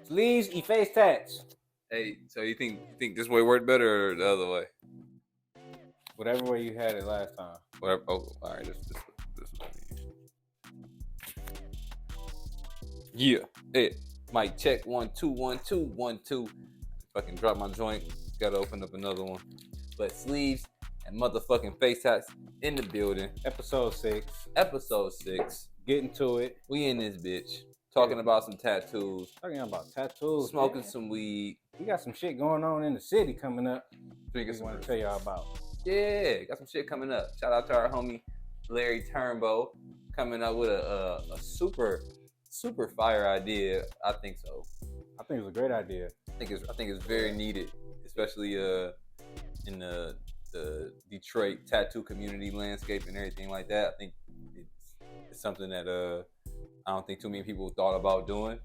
Sleeves and face tats. Hey, so you think this way worked better or the other way? Whatever way you had it last time. Whatever. Oh, all right. This one. Yeah. Hey, mic check 1 2 1 2 1 2. Fucking drop my joint. Gotta open up another one. But sleeves and motherfucking face tats in the building. Episode 6. Episode 6. Getting to it. We in this bitch. Talking about some tattoos. Talking about tattoos. Smoking some weed. We got some shit going on in the city coming up. Drinking some. I want to tell y'all about. Yeah, got some shit coming up. Shout out to our homie Larry Turnbow coming up with a super fire idea. I think so. I think it's a great idea. I think it's very needed, especially in the Detroit tattoo community landscape and everything like that. I think it's something that I don't think too many people thought about doing.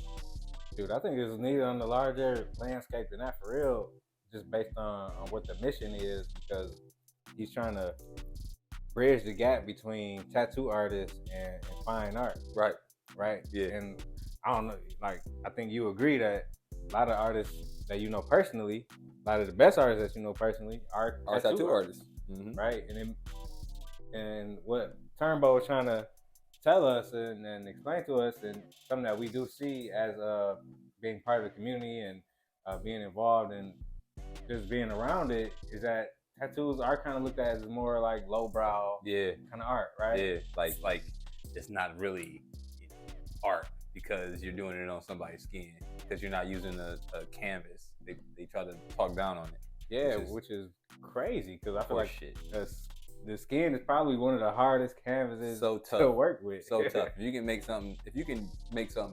Dude, I think it's needed on the larger landscape than that for real, just based on what the mission is, because he's trying to bridge the gap between tattoo artists and fine art. Right. Yeah. And I don't know, like, I think you agree that a lot of artists that you know personally, a lot of the best artists that you know personally are tattoo artists. Mm-hmm. Right. And what Turnbow was trying to tell us and explain to us, and something that we do see as being part of the community and being involved and just being around it, is that tattoos are kind of looked at as more like lowbrow kind of art, right? Yeah, like it's not really art because you're doing it on somebody's skin, because you're not using a canvas. They try to talk down on it. Yeah, which is crazy, because I feel like the skin is probably one of the hardest canvases to work with. So tough. If you can make something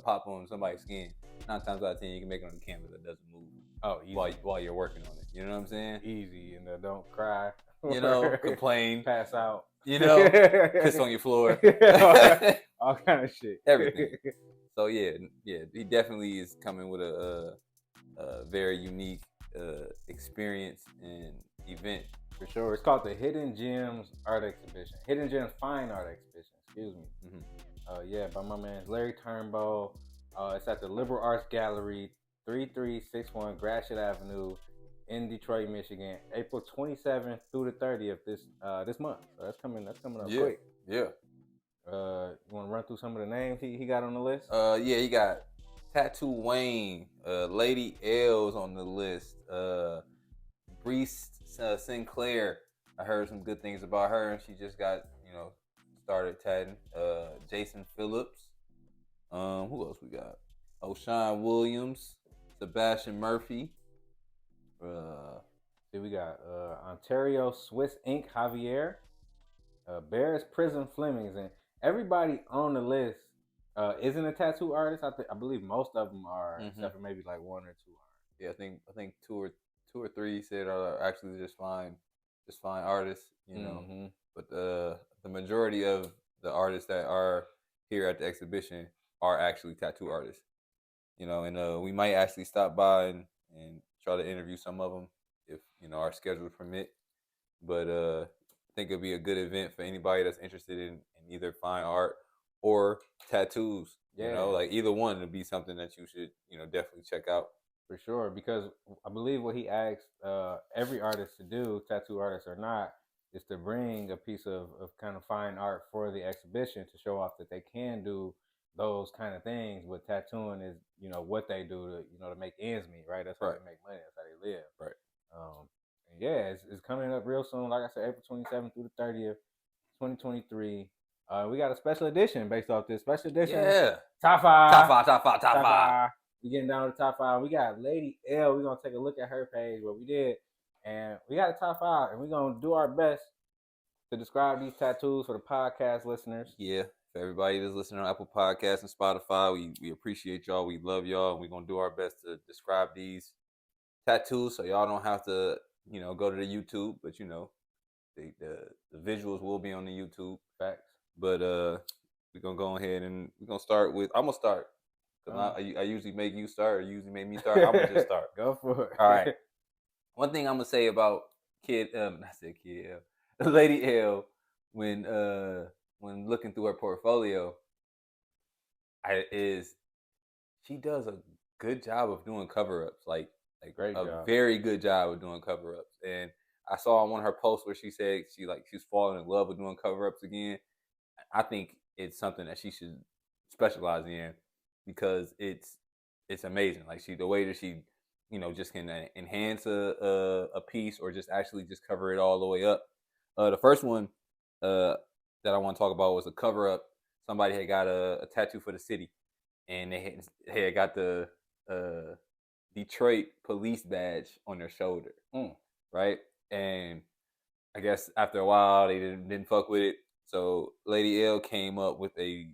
pop on somebody's skin, 9 times out of 10 you can make it on a canvas that doesn't move. Oh, easy. While you're working on it. You know what I'm saying? Easy. And don't cry. You know, complain. Pass out. You know, piss on your floor. All kind of shit. Everything. So yeah, he definitely is coming with a very unique experience and event. For sure. It's called the Hidden Gems Art Exhibition. Hidden Gems Fine Art Exhibition. Excuse me. Mm-hmm. By my man Larry Turnbow. It's at the Liberal Arts Gallery, 3361 Gratiot Avenue in Detroit, Michigan, April 27th through the 30th this month. So that's coming up quick. Yeah. You want to run through some of the names he got on the list? He got Tattoo Wayne, Lady L's on the list, Brees Sinclair. I heard some good things about her, and she just got started tatting. Jason Phillips. Who else we got? O'Shine Williams, Sebastian Murphy. We got Ontario Swiss Ink Javier, Bears Prison Flemings, and everybody on the list isn't a tattoo artist. I believe most of them are, except for maybe like 1 or 2 are. Yeah, I think two or three said are actually just fine artists, you know. Mm-hmm. But the majority of the artists that are here at the exhibition are actually tattoo artists, and we might actually stop by and try to interview some of them if our schedules permit. But I think it'll be a good event for anybody that's interested in either fine art or tattoos. Yeah. Like either one, it'll be something that you should definitely check out. For sure, because I believe what he asked every artist to do, tattoo artist or not, is to bring a piece of kind of fine art for the exhibition to show off that they can do those kind of things. But tattooing is, what they do to make ends meet, right? That's how they make money. That's how they live. Right. It's coming up real soon. Like I said, April 27th through the 30th, 2023. We got a special edition based off this. Special edition. Yeah. Top five. Top five. We getting down to the top 5. We got Lady L. We're going to take a look at her page, what we did. And we got a top 5. And we're going to do our best to describe these tattoos for the podcast listeners. Yeah. For everybody that's listening on Apple Podcasts and Spotify, we appreciate y'all. We love y'all. And we're going to do our best to describe these tattoos so y'all don't have to, go to the YouTube. But, the visuals will be on the YouTube. Facts. But we're going to go ahead and we're going to start with, I'm going to start. I usually make you start, or you usually make me start. I'm gonna just start. Go for it. All right. One thing I'm gonna say about Lady L, when looking through her portfolio, is she does a good job of doing cover-ups. Like Great a job. very good job of doing cover-ups. And I saw on one of her posts where she said she's falling in love with doing cover-ups again. I think it's something that she should specialize in because it's amazing. Like the way that she, just can enhance a piece or just actually just cover it all the way up. The first one that I want to talk about was a cover up. Somebody had got a tattoo for the city, and they had got the Detroit police badge on their shoulder, right? And I guess after a while they didn't fuck with it. So Lady L came up with a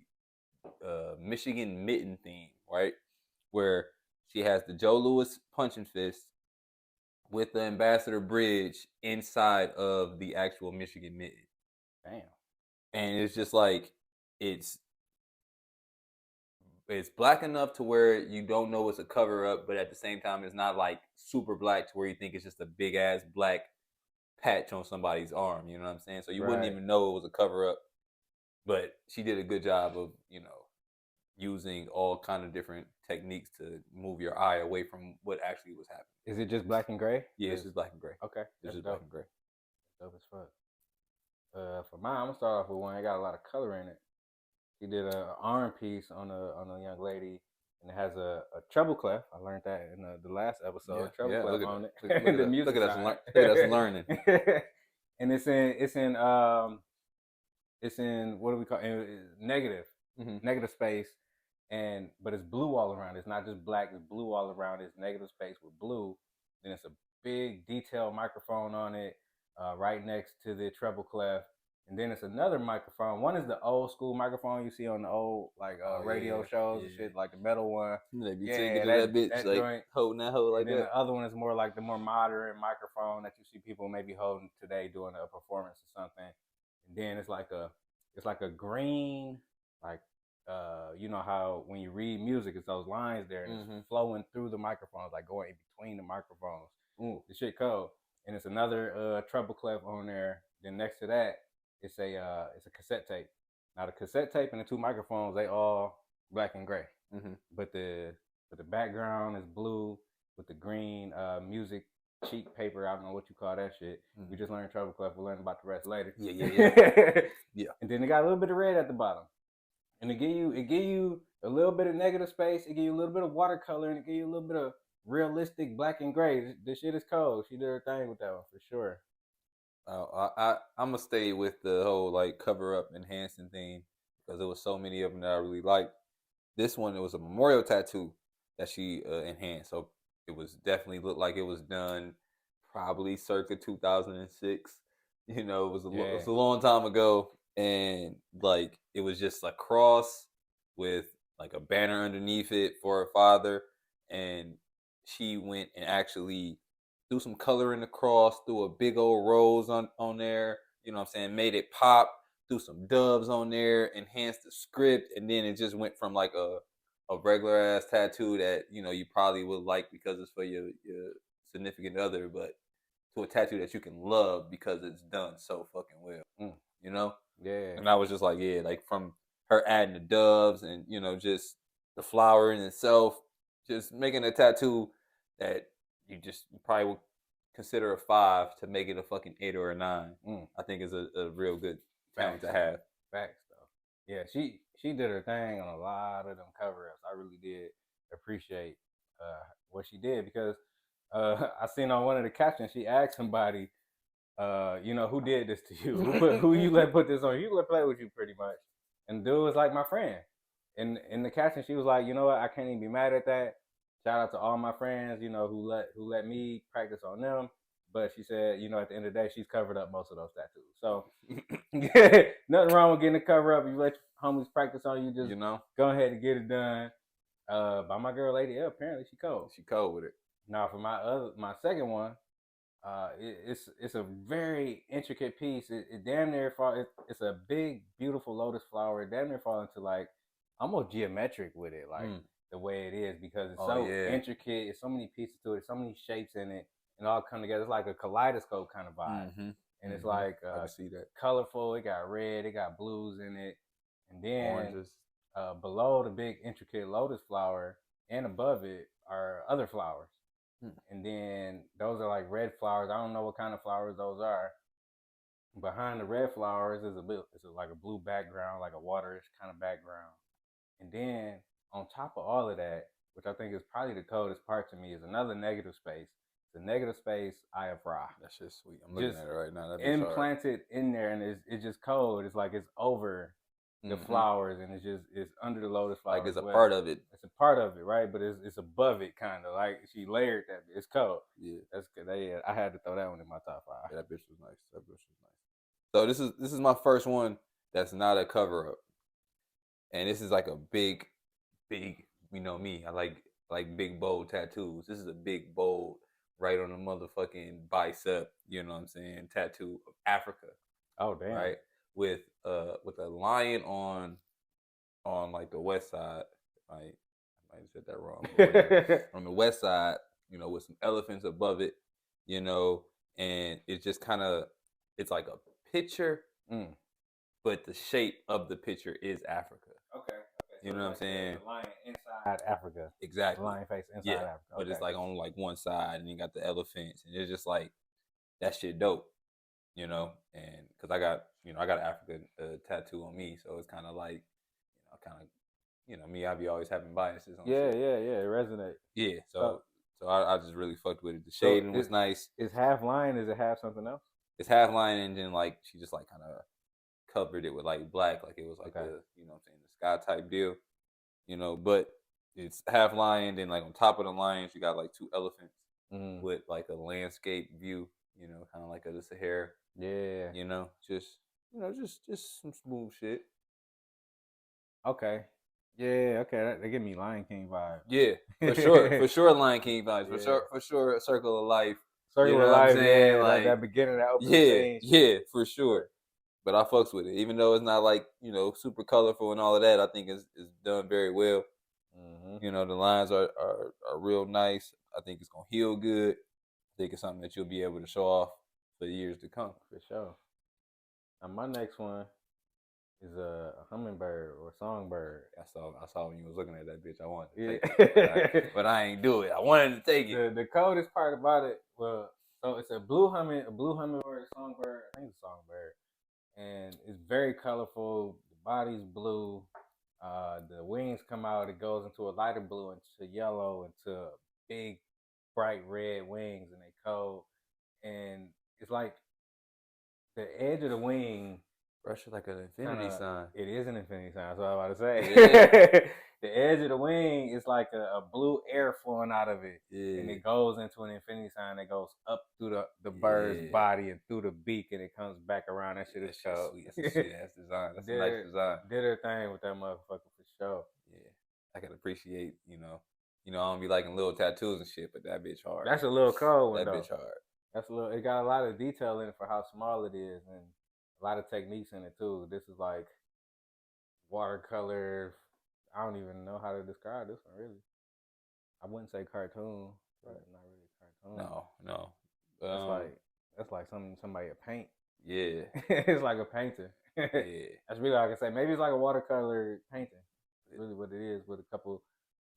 Michigan mitten theme, right? Where she has the Joe Louis punching fist with the Ambassador Bridge inside of the actual Michigan mitten. Damn. And it's just like it's black enough to where you don't know it's a cover up, but at the same time it's not like super black to where you think it's just a big ass black patch on somebody's arm. You know what I'm saying? So you wouldn't even know it was a cover up. But she did a good job of, using all kind of different techniques to move your eye away from what actually was happening. Is it just black and gray? Yeah, it's just black and gray. Okay. It's just black and gray. Dope as fuck. For mine, I'm gonna start off with one. It got a lot of color in it. She did an arm piece on a young lady, and it has a treble clef. I learned that in the last episode. Treble clef on it. Look at us learning. And it's in what do we call it? Negative, negative space, but it's blue all around. It's not just black. It's blue all around. It's negative space with blue. Then it's a big detailed microphone on it, right next to the treble clef. And then it's another microphone. One is the old school microphone you see on the old radio shows and shit, like the metal one. They be taking that bitch that like joint, holding that hoe like and that. Then the other one is more like the more modern microphone that you see people maybe holding today doing a performance or something. And then it's like a green, like you know how when you read music, it's those lines there and it's flowing through the microphones, like going in between the microphones. The shit cold. And it's another treble clef on there. Then next to that, it's a cassette tape. Now the cassette tape and the two microphones, they all black and gray, but the background is blue with the green music cheat paper. I don't know what you call that shit. We just learned treble clef. We'll learn about the rest later. Yeah. And then it got a little bit of red at the bottom, and it give you a little bit of negative space. It give you a little bit of watercolor, and it give you a little bit of realistic black and gray. This shit is cold. She did her thing with that one for sure. I'm gonna stay with the whole like cover up enhancing thing because there was so many of them that I really liked. This one, it was a memorial tattoo that she enhanced, so it was definitely looked like it was done probably circa 2006. It was a long time ago, and like it was just a cross with like a banner underneath it for her father, and she went and actually threw some color in the cross, threw a big old rose on there, you know what I'm saying, made it pop, threw some doves on there, enhanced the script, and then it just went from like a regular ass tattoo that, you probably would like because it's for your significant other, but to a tattoo that you can love because it's done so fucking well. Yeah. And I was just like, yeah, like from her adding the doves and, just the flower in itself, just making a tattoo that you probably would consider a 5 to make it a fucking 8 or a 9. I think is a real good talent to have. Facts though. Yeah, she did her thing on a lot of them cover ups. I really did appreciate what she did because I seen on one of the captions she asked somebody, who did this to you? Who you let put this on? You let play with you pretty much. And the dude was like my friend. And in the caption she was like, you know what? I can't even be mad at that. Shout out to all my friends, who let me practice on them. But she said, at the end of the day, she's covered up most of those tattoos. So nothing wrong with getting a cover up. You let your homies practice on you, just go ahead and get it done. By my girl Lady L, apparently she cold. She cold with it. Now for my second one, it's a very intricate piece. It damn near it's a big, beautiful lotus flower. It damn near fall into like almost geometric with it, like the way it is because it's intricate. It's so many pieces to it, so many shapes in it, and all come together. It's like a kaleidoscope kind of vibe, and it's like I can see that. Colorful. It got red, it got blues in it, and then oranges. Below the big intricate lotus flower, and above it are other flowers. And then those are like red flowers. I don't know what kind of flowers those are. Behind the red flowers is like a blue background, like a waterish kind of background. And then on top of all of that, which I think is probably the coldest part to me, is another negative space. The negative space, Eye of Ra. That's just sweet. I'm looking at it right now. That implanted in there, and it's just cold. It's like it's over the flowers, and it's under the lotus flowers. Like it's a part of it. It's a part of it, right? But it's above it, kind of like she layered that. It's cold. Yeah, that's good. I had to throw that one in my top 5. Yeah, that bitch was nice. So this is my first one that's not a cover up, and this is like a big, you know me. I like big bold tattoos. This is a big bold, right on the motherfucking bicep. You know what I'm saying? Tattoo of Africa. Oh damn! Right, with a lion on like the west side. I might have said that wrong. On the west side, you know, with some elephants above it, you know, and it's just kind of, it's like a picture, but the shape of the picture is Africa. Okay. You know what I'm saying? The lion inside Africa. Exactly. The lion face inside Africa. Okay. But it's like on like one side, and you got the elephants, and it's just like, that shit dope, you know. And because I got an African tattoo on me, so it's kind of like, me, I be always having biases on shit. Yeah, it resonates. Yeah, so I just really fucked with it. The shading was nice. It's half lion, is it half something else? It's half lion, and then like she just like kind of covered it with like black, like it was like the, you know what I'm saying, the sky type deal, you know. But it's half lion, then like on top of the lions you got like 2 elephants with like a landscape view, you know, kind of like the Sahara. Yeah, you know, just some smooth shit. Okay. Yeah, okay. They give me Lion King vibes. Yeah, for sure Lion King vibes. For sure Circle of Life. Circle of Life, yeah, like that beginning, that opening scene. Yeah, for sure. But I fucks with it, even though it's not like, you know, super colorful and all of that. I think it's done very well. You know, the lines are real nice. I think it's gonna heal good. I think it's something that you'll be able to show off for years to come. For sure. And my next one is a hummingbird or songbird. I saw when you was looking at that bitch. I wanted to take it, but I ain't do it. I wanted to take it. The coldest part about it, well, so it's a blue hummingbird, a songbird. I think it's a songbird, and it's very colorful. The body's blue. The wings come out. It goes into a lighter blue, into yellow, into big, bright red wings, and they cold. And it's like the edge of the wing. Russia like an infinity sign. It is an infinity sign. That's what I was about to say. Yeah. The edge of the wing is like a blue air flowing out of it. Yeah. And it goes into an infinity sign that goes up through the bird's body and through the beak, and it comes back around. That shit is cool. That's a sweet ass design. That's a nice design. Did her thing with that motherfucker for sure. Yeah. I can appreciate, you know, I don't be liking little tattoos and shit, but that bitch hard. That's a little cold one, That bitch hard. That's a little. It got a lot of detail in it for how small it is, and a lot of techniques in it too. This is like watercolor. I don't even know how to describe this one really. I wouldn't say cartoon, but not really cartoon. No. That's like somebody a paint. Yeah. It's like a painter. Yeah. That's really all I can say. Maybe it's like a watercolor painting. That's really what it is, with a couple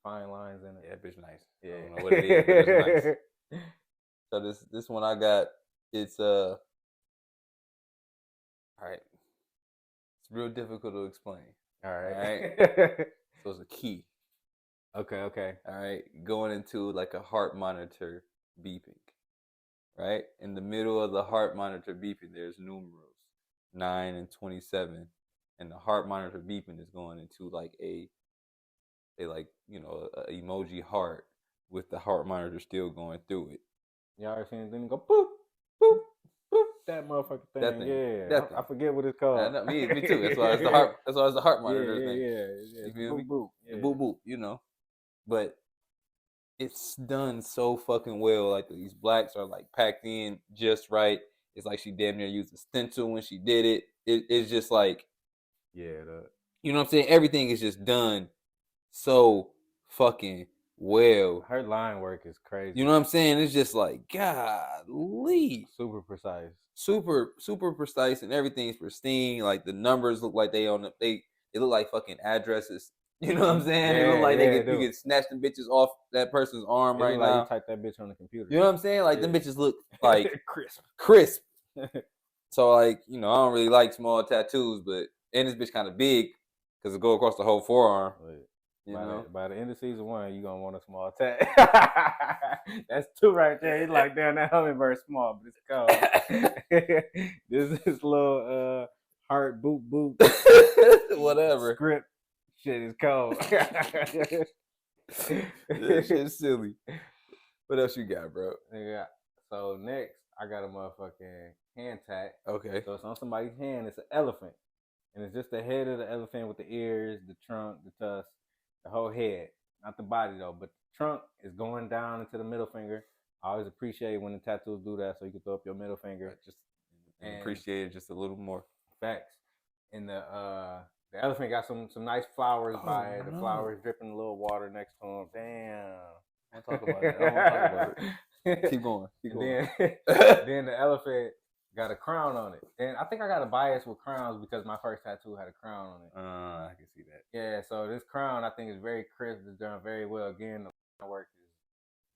fine lines in it. Yeah, that bitch nice. Yeah. I don't know what it is, but it's nice. So this one I got, it's all right. It's real difficult to explain. All right. So it's a key. Okay. All right. Going into like a heart monitor beeping. Right? In the middle of the heart monitor beeping, there's numerals 9 and 27. And the heart monitor beeping is going into like a emoji heart with the heart monitor still going through it. Y'all ever seen anything go boop, boop, boop? That motherfucking thing. That thing. Yeah. That thing. I forget what it's called. Me too. That's why it's the heart. That's why it's the heart monitor thing. Yeah. You feel boop, me? Boop. Yeah. The boop boop. You know, but it's done so fucking well. Like these blacks are like packed in just right. It's like she damn near used a stencil when she did it. It's just like, you know what I'm saying? Everything is just done so fucking well. Her line work is crazy. You know what I'm saying? It's just like, golly. Super precise. Super precise, and everything's pristine. Like the numbers look like they look like fucking addresses You know what I'm saying? Yeah, it look like you could snatch them bitches off that person's arm right now. Like you type that bitch on the computer. You know what I'm saying? Like them bitches look like crisp. So like, I don't really like small tattoos, and this bitch kind of big because it go across the whole forearm. By the end of season 1, you're gonna want a small tat. That's 2 right there. He's like, damn, that hummingbird small, but it's cold. This little heart boop whatever script shit is cold. This shit's silly. What else you got, bro? Yeah. So next, I got a motherfucking hand tat. Okay. So it's on somebody's hand. It's an elephant, and it's just the head of the elephant with the ears, the trunk, the tusk, the whole head. Not the body though, but the trunk is going down into the middle finger. I always appreciate when the tattoos do that, so you can throw up your middle finger. And appreciate it just a little more. Facts. And the elephant got some nice flowers by it. The flowers dripping a little water next to him. Damn. I don't talk about that. I don't talk about it. Keep going. Then the elephant got a crown on it. And I think I got a bias with crowns because my first tattoo had a crown on it. I can see that. Yeah, so this crown I think is very crisp. It's done very well. Again, the work is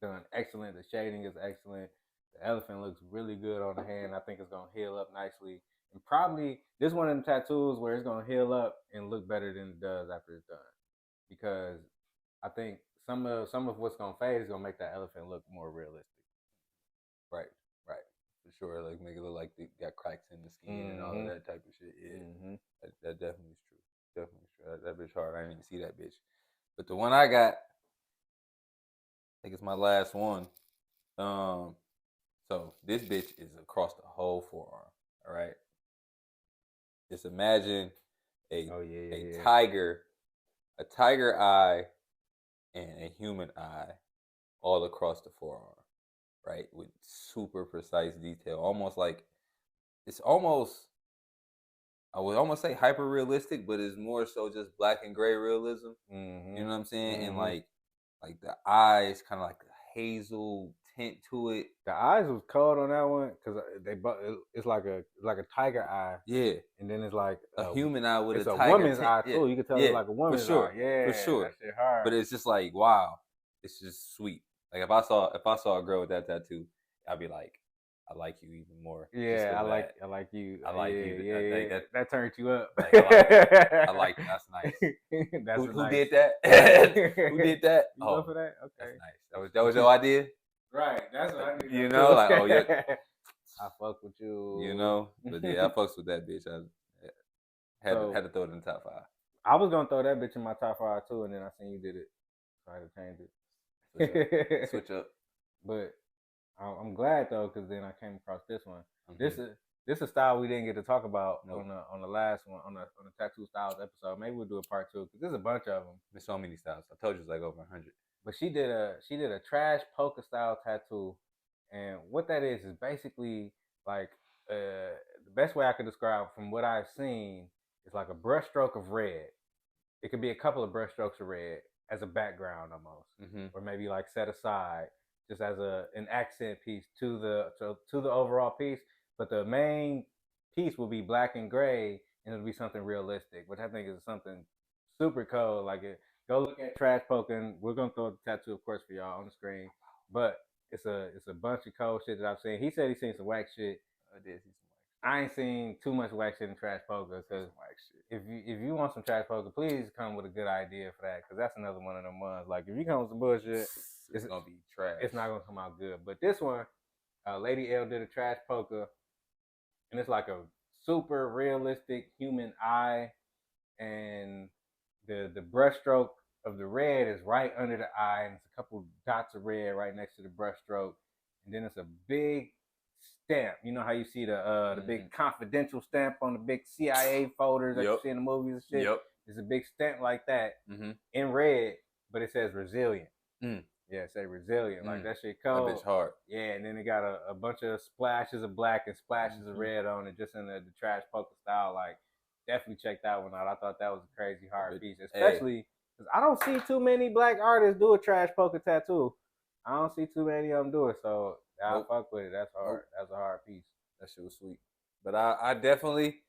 done excellent. The shading is excellent. The elephant looks really good on the hand. I think it's going to heal up nicely. And probably this one of them tattoos where it's going to heal up and look better than it does after it's done. Because I think some of what's going to fade is going to make that elephant look more realistic. Right. For sure. Like make it look like they got cracks in the skin and all of that type of shit. Yeah. That definitely is true. Definitely true. That bitch hard. I didn't even see that bitch. But the one I got, I think it's my last one. So this bitch is across the whole forearm. All right. Just imagine a tiger eye and a human eye all across the forearm, right? With super precise detail. Almost like I would almost say hyper realistic, but it's more so just black and gray realism. You know what I'm saying? And like the eyes kind of like a hazel tint to it. The eyes was cold on that one because it's like a tiger eye. Yeah. And then it's like a human eye with a tiger woman's tint. eye too. You can tell it's like a woman's eye. Yeah, for sure. That shit hard. But it's just like, wow, it's just sweet. Like if I saw a girl with that tattoo, I'd be like, I like you even more. Yeah, I like you. I like you. Yeah, I think that turned you up. Like, I like it. That's nice. Who did that? Who did that? You go for that? Okay. That's nice. That was your idea? Right. That's what I did. You know, like, oh yeah. I fuck with you. You know? But yeah, I fucks with that bitch. I had to throw it in the top 5. I was gonna throw that bitch in my top 5 too, and then I seen you did it. So I had to change it. Switch up. But I'm glad though, because then I came across this one. This is a style we didn't get to talk about on the last one on the tattoo styles episode. Maybe we'll do a part 2 because there's a bunch of them. There's so many styles. I told you it's like over 100. But she did a trash polka style tattoo, and what that is basically like the best way I could describe from what I've seen is like a brushstroke of red. It could be a couple of brushstrokes of red as a background almost, or maybe like set aside just as an accent piece to the overall piece. But the main piece will be black and gray, and it'll be something realistic, which I think is something super cool. Like it. Go look at trash poking. We're gonna throw the tattoo, of course, for y'all on the screen. But it's a bunch of cold shit that I've seen. He said he's seen some whack shit. I did see some whack shit. I ain't seen too much whack shit in trash poker. Cause if you want some trash poker, please come with a good idea for that. Cause that's another one of them ones. Like if you come with some bullshit, it's gonna be trash. It's not gonna come out good. But this one, Lady L did a trash poker, and it's like a super realistic human eye, and the brushstroke of the red is right under the eye, and it's a couple dots of red right next to the brushstroke, and then it's a big stamp. You know how you see the big confidential stamp on the big CIA folders that you see in the movies and shit? Yep. There's a big stamp like that in red, but it says resilient. Yeah, it says resilient. Like that shit cold. That bitch hard. Yeah, and then it got a bunch of splashes of black and splashes of red on it, just in the trash poker style. Like, definitely check that one out. I thought that was a crazy hard piece, especially because I don't see too many black artists do a trash poker tattoo. I don't see too many of them do it, so I fuck with it. That's hard. That's a hard piece. That shit was sweet. But I definitely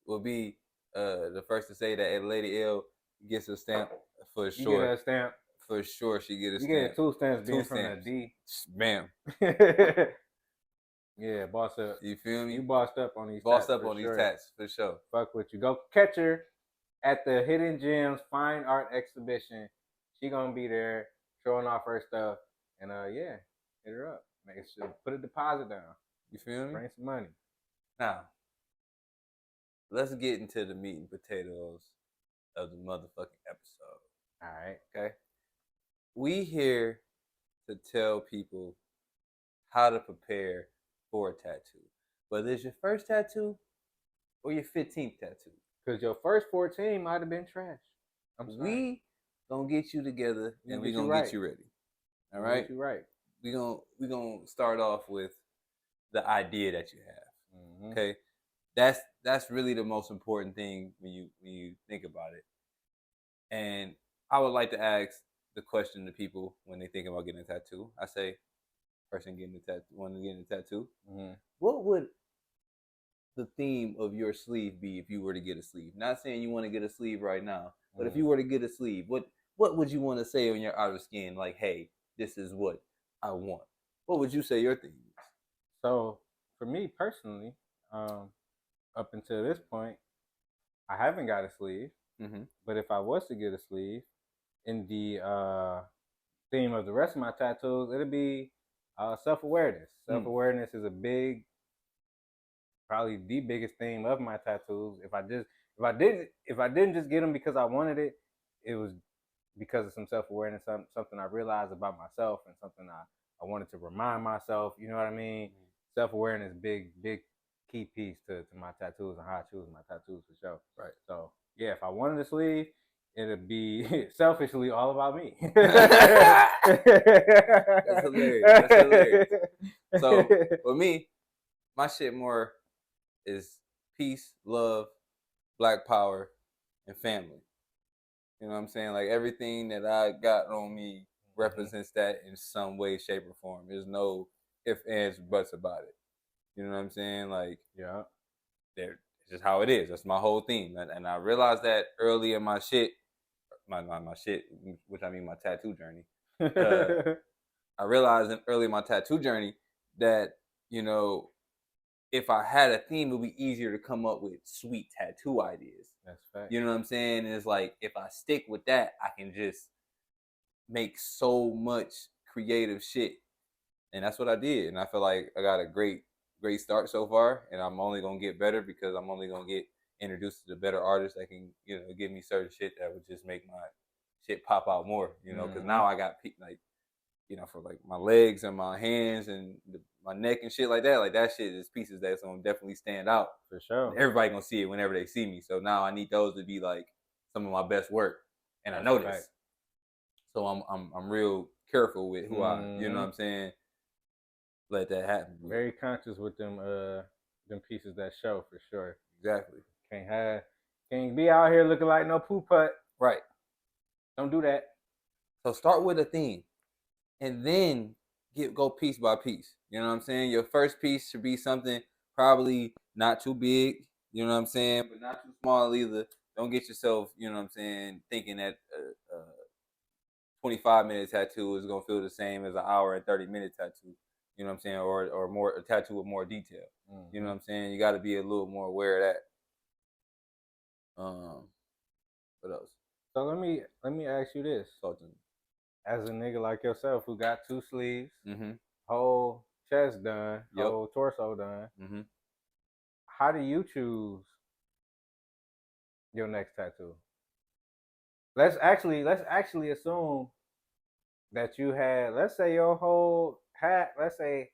will be the first to say that Lady L gets a stamp For You sure. get a stamp. For sure, she get a stamp. You get 2 stamps being from the D. Bam. Yeah, boss up. You feel me? You bossed up on these Bossed tats. up on these tats, for sure. Fuck with you. Go catch her at the Hidden Gems Fine Art Exhibition. She gonna be there showing off her stuff. And yeah, hit her up. Make sure put a deposit down. You feel me? Bring some money. Now, let's get into the meat and potatoes of the motherfucking episode. All right. Okay? We here to tell people how to prepare for a tattoo. Whether it's your first tattoo or your 15th tattoo. Because your first 14 might have been trash. We gonna get you together and we gonna get you ready. All right? Get you right. We gonna start off with the idea that you have. Mm-hmm. Okay? That's really the most important thing when you think about it. And I would like to ask the question to people when they think about getting a tattoo. I say, person getting a tattoo, wanting to get a tattoo. Mm-hmm. What would the theme of your sleeve be if you were to get a sleeve? Not saying you want to get a sleeve right now, but if you were to get a sleeve, what would you want to say on your outer skin? Like, hey, this is what I want. What would you say your theme is? So for me personally, up until this point, I haven't got a sleeve. Mm-hmm. But if I was to get a sleeve, in the theme of the rest of my tattoos, it'll be self-awareness. Self-awareness is a big, probably the biggest theme of my tattoos. If I didn't just get them because I wanted it, it was because of some self-awareness, something I realized about myself, and something I wanted to remind myself. You know what I mean? Mm-hmm. Self-awareness, big key piece to my tattoos and how I choose my tattoos for sure. Right. So yeah, if I wanted a sleeve, it'd be selfishly all about me. That's hilarious. So for me, my shit more is peace, love, black power, and family. You know what I'm saying? Like everything that I got on me represents that in some way, shape, or form. There's no ifs, ands, buts about it. You know what I'm saying? Like, yeah, it's just how it is. That's my whole theme. And I realized that early in my shit, my shit, which I mean my tattoo journey. I realized early in my tattoo journey that, you know, if I had a theme, it would be easier to come up with sweet tattoo ideas. That's fact. You know what I'm saying? It's like, if I stick with that, I can just make so much creative shit. And that's what I did. And I feel like I got a great start so far. And I'm only going to get better because I'm only going to get introduced to the better artists that can, you know, give me certain shit that would just make my shit pop out more, you know, because now I got, like, you know, for like my legs and my hands and my neck and shit like that shit is pieces that's gonna definitely stand out. For sure. And everybody gonna see it whenever they see me. So now I need those to be like some of my best work. And I know this. So I'm real careful with who I, you know what I'm saying, let that happen. Very conscious with them pieces that show, for sure. Exactly. Can't be out here looking like no poo putt. Right. Don't do that. So start with a theme. And then go piece by piece. You know what I'm saying? Your first piece should be something probably not too big, you know what I'm saying, but not too small either. Don't get yourself, you know what I'm saying, thinking that a 25-minute tattoo is going to feel the same as an hour and 30-minute tattoo, you know what I'm saying, or more a tattoo with more detail. Mm-hmm. You know what I'm saying? You got to be a little more aware of that. What else? So let me ask you this. As a nigga like yourself who got 2 sleeves, whole chest done, whole torso done, how do you choose your next tattoo? Let's actually assume that you had, let's say your whole let's say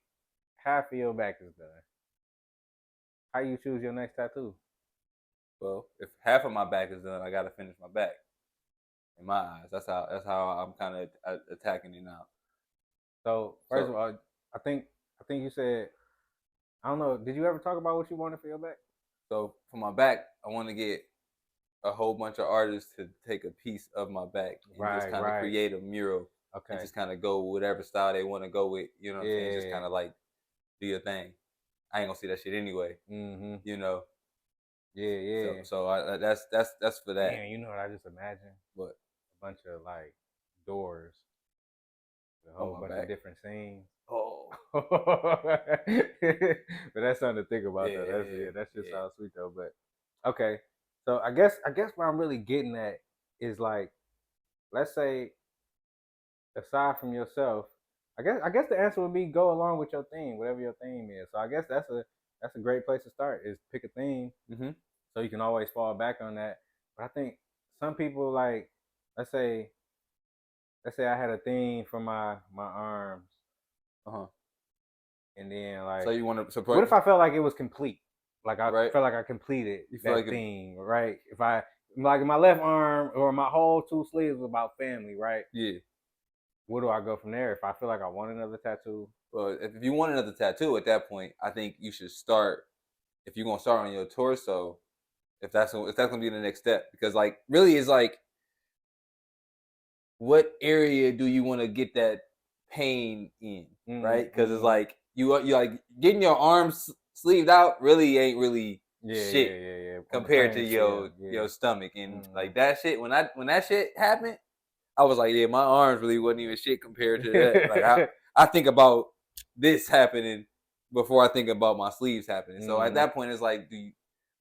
half of your back is done. How you choose your next tattoo? Well, if half of my back is done, I gotta finish my back. In my eyes, that's how I'm kind of attacking it now. So first of all, I think you said, I don't know, did you ever talk about what you wanted for your back? So for my back, I want to get a whole bunch of artists to take a piece of my back and just kind of create a mural. Okay. And just kind of go whatever style they want to go with. You know what I'm saying? Just kind of like do your thing. I ain't gonna see that shit anyway. Mm-hmm. You know. Yeah. So that's for that. Man, you know what I just imagined? What? bunch of like doors, a whole bunch of different scenes. Oh, but that's something to think about though. That's just how sweet though. But okay, so I guess what I'm really getting at is like, let's say, aside from yourself, I guess the answer would be go along with your theme, whatever your theme is. So I guess that's a great place to start, is pick a theme, so you can always fall back on that. But I think some people, like, let's say I had a theme for my arms, and then like, so you want to what if I felt like it was complete? Like I felt like I completed that like theme, right? If I, like, my left arm or my whole 2 sleeves was about family, right? Yeah. Where do I go from there if I feel like I want another tattoo? Well, if you want another tattoo at that point, I think you should start. If you're gonna start on your torso, if that's gonna be the next step, because like really it's like, what area do you want to get that pain in, right? Because it's like you like getting your arms sleeved out really ain't really shit compared to your stomach, and like that shit. When that shit happened, I was like, yeah, my arms really wasn't even shit compared to that. Like I think about this happening before I think about my sleeves happening. So at that point, it's like,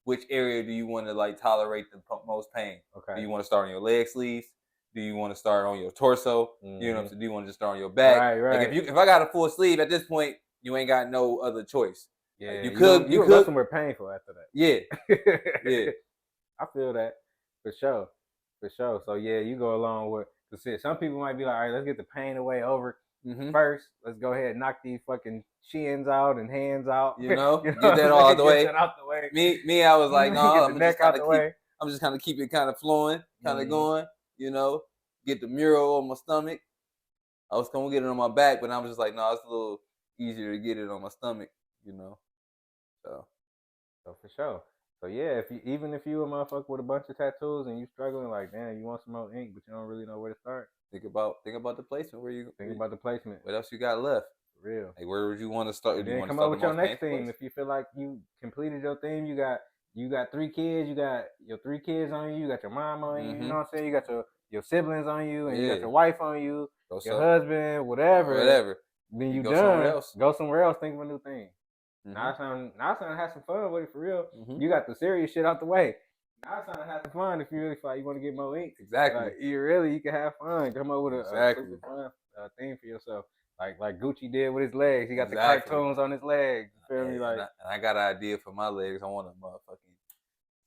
which area do you want to like tolerate the most pain? Okay. Do you want to start on your leg sleeves? Do you want to start on your torso? You know what I'm saying? Do you want to just start on your back? Right. Like if I got a full sleeve at this point, you ain't got no other choice. Yeah, like you could go somewhere painful after that. Yeah, yeah. I feel that for sure. So yeah, you go along with the. Some people might be like, all right, let's get the pain away over first. Let's go ahead and knock these fucking shins out and hands out. You know, get that all out the way. Get that out the way. Me, I was like, no, I'm just kind of keep it kind of flowing, kind of going. You know, get the mural on my stomach. I was gonna get it on my back, but I was just like, no, it's a little easier to get it on my stomach. You know, so for sure. So yeah, even if you a motherfucker with a bunch of tattoos and you struggling, like, damn, you want some more ink, but you don't really know where to start. Think about the placement. About the placement. What else you got left? For real. Like, where would you want to start? And then come up with your next theme. If you feel like you completed your theme, you got 3 kids, you got your 3 kids on you, you got your mom on you, you know what I'm saying? You got your siblings on you, and you got your wife on you, your husband, whatever. Then you done. Go somewhere else. Think of a new thing. Now it's time to have some fun with it, for real. You got the serious shit out the way. Now it's time to have some fun if you really feel like you want to get more ink. Exactly. Like, you can have fun. Come up with a super fun thing for yourself. Like Gucci did with his legs. He got the cartoons on his legs. You feel me? Like, and I got an idea for my legs. I want a motherfucking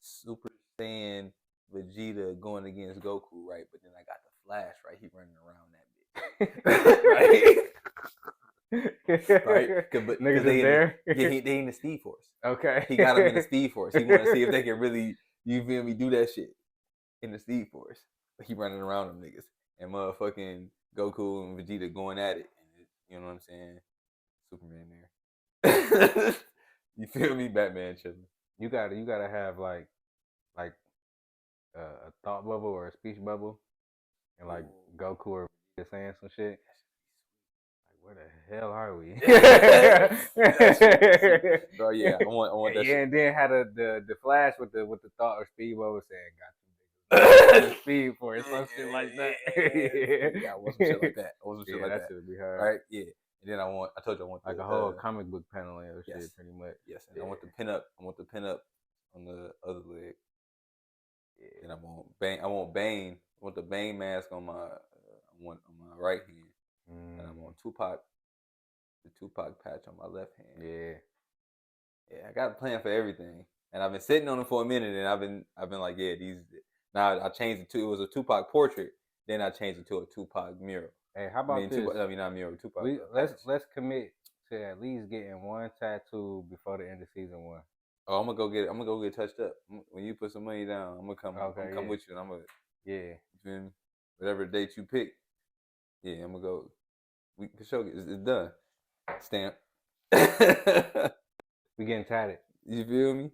Super Saiyan Vegeta going against Goku, right? But then I got the Flash, right? He running around that bitch. Right? Right? But niggas is there? They in the Speed Force. Okay. He got him in the Speed Force. He want to see if they can really, you feel me, do that shit in the Speed Force. But he running around them niggas. And motherfucking Goku and Vegeta going at it. And you know what I'm saying? Superman there. You feel me? Batman chilling. You gotta have like a thought bubble or a speech bubble, and like Goku or Vegeta saying some shit. Where the hell are we? Bro, yeah, I want that. Yeah, and then had the Flash with the thought or speed bubble saying, "Got you speed for it," some shit like that. Yeah, I want some shit like that. That should be hard. Right? Yeah. And then I told you I want like a whole comic book paneling of shit, pretty much. Yes, and I want the pin up. On the other leg. Yeah. And I want Bane. I want the Bane mask on my on my right hand. And I'm on the Tupac patch on my left hand. Yeah, I got a plan for everything, and I've been sitting on it for a minute, and I've been like, yeah, these. Now I changed it to, it was a Tupac portrait, then I changed it to a Tupac mural. Hey, how about this? Not mural, Tupac. Let's commit to at least getting one tattoo before the end of season 1. Oh, I'm gonna go get touched up. When you put some money down, I'm gonna come. Okay, I'm come with you, and I'm gonna. Yeah. You feel me? Whatever date you pick. Yeah, I'm gonna go. We for sure. It's done. Stamp. We getting tatted. You feel me?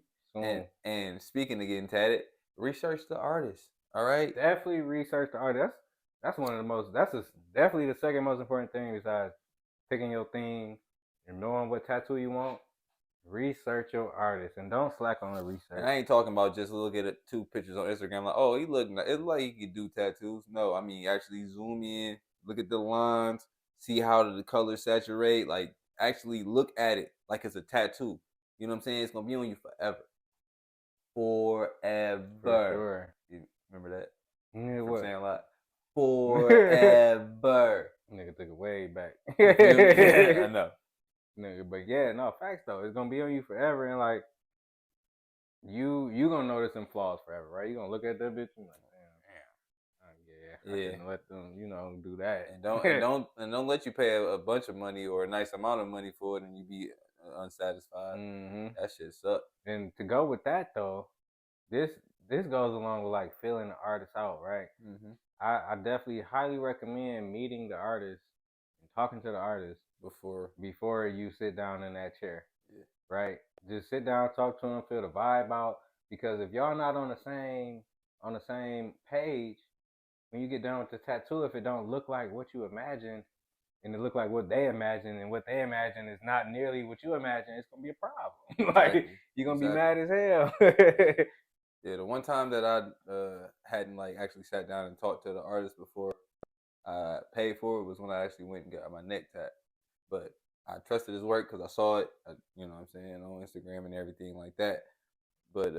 And speaking of getting tatted, research the artist. All right. Definitely research the artist. That's one of the most. Definitely the second most important thing besides picking your theme and knowing what tattoo you want. Research your artist and don't slack on the research. And I ain't talking about just look at 2 pictures on Instagram like, oh, he look like he could do tattoos. No, I mean actually zoom in, look at the lines, see how the colors saturate. Like actually look at it like it's a tattoo. You know what I'm saying? It's gonna be on you forever. Forever. For sure. You remember that? Yeah, From what? saying a lot. Forever. Nigga took it way back. I know. Nigga, but yeah, no, facts though. It's gonna be on you forever, and like you gonna notice them flaws forever, right? You gonna look at that bitch and like, damn, I can let them, do that. And don't let you pay a bunch of money or a nice amount of money for it and you be unsatisfied. Mm-hmm. That shit sucks. And to go with that though, this goes along with like feeling the artist out, right? Mm-hmm. I definitely highly recommend meeting the artist and talking to the artist before you sit down in that chair. Yeah. Right? Just sit down, talk to them, feel the vibe out. Because if y'all not on the same page, when you get done with the tattoo, if it don't look like what you imagine, and it look like what they imagine, and what they imagine is not nearly what you imagine, it's gonna be a problem. Like you're gonna be mad as hell. Yeah, the one time that I hadn't like actually sat down and talked to the artist before I paid for it was when I actually went and got my neck tat. But I trusted his work because I saw it, you know what I'm saying, on Instagram and everything like that. But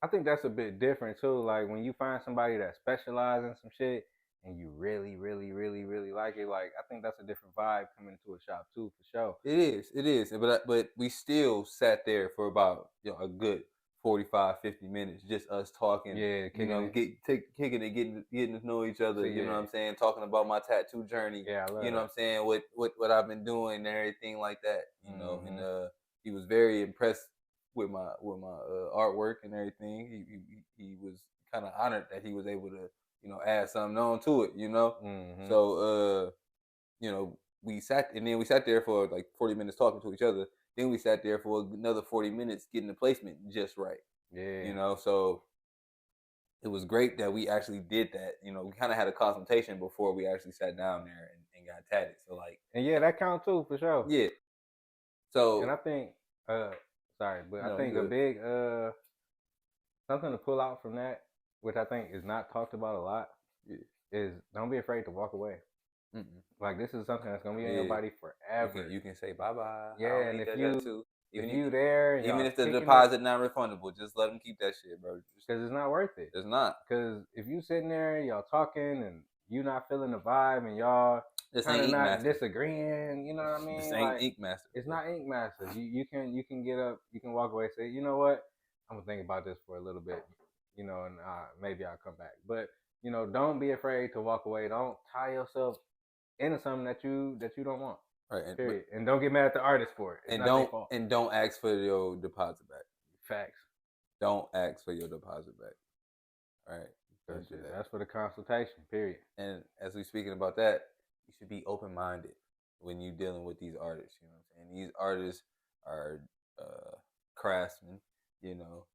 I think that's a bit different too. Like when you find somebody that specializes in some shit and you really, really, really, really like it, like I think that's a different vibe coming into a shop too, for sure. It is. But we still sat there for about a good 45, 50 minutes, just us talking. Yeah, kicking it, getting to know each other. So, you know what I'm saying? Talking about my tattoo journey. Yeah, I love you know that. what I'm saying? What I've been doing and everything like that. You know, and he was very impressed with my artwork and everything. He was kind of honored that he was able to add something on to it. So we sat there for like 40 minutes talking to each other. Then we sat there for another 40 minutes getting the placement just right. Yeah. So it was great that we actually did that. We kind of had a consultation before we actually sat down there and got tatted. So like, and yeah, that counts too, for sure. Yeah. So, and I think, I think a big something to pull out from that, which I think is not talked about a lot, is don't be afraid to walk away. Like this is something that's gonna be in your body forever. You can say bye bye. Yeah, and if you there, even if the deposit not refundable, just let them keep that shit, bro. Because it's not worth it. It's not. Because if you sitting there, y'all talking, and you not feeling the vibe, and y'all kind of not disagreeing, you know what I mean? This ain't Ink Master. It's not Ink Master. You can get up, you can walk away, say, you know what, I'm gonna think about this for a little bit, and maybe I'll come back. But don't be afraid to walk away. Don't tie yourself into something that you don't want. Right. Period. And don't get mad at the artist for it. It's not their fault. And don't ask for your deposit back. Facts. Don't ask for your deposit back. All right. That's for the consultation. Period. And as we speaking about that, you should be open minded when you dealing with these artists. You know what I'm saying? These artists are craftsmen.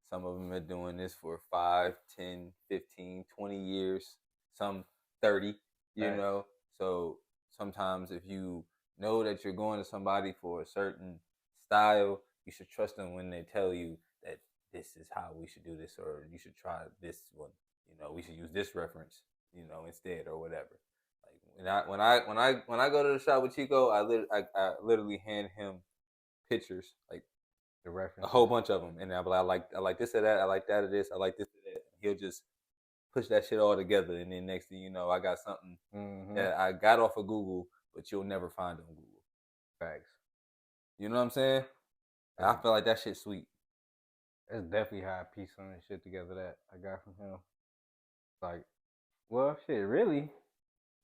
Some of them are doing this for 5, 10, 15, 20 years. Some 30. So sometimes if you know that you're going to somebody for a certain style, you should trust them when they tell you that this is how we should do this, or you should try this one. We should use this reference, instead, or whatever. Like when I go to the shop with Chico, I literally hand him pictures, like the reference, a whole bunch of them, and I'll be like, I like this or that, I like that or this, I like this or that. He'll just push that shit all together, and then next thing you know, I got something that I got off of Google, but you'll never find on Google. Facts. You know what I'm saying? And I feel like that shit's sweet. That's definitely how I piece some of the shit together that I got from him. Like, well, shit, really,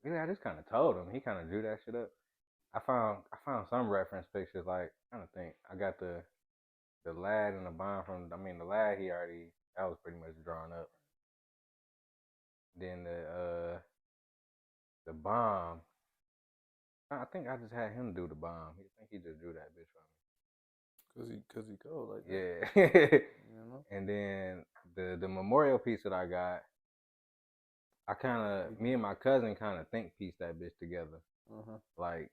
I just kind of told him. He kind of drew that shit up. I found some reference pictures. Like, I don't think I got the lad and the bomb from. I mean, the lad that was pretty much drawn up. Then the bomb, I think I just had him do the bomb. I think he just drew that bitch for me. Cause he cold like that. Yeah. And then the memorial piece that I got, me and my cousin kind of think pieced that bitch together. Like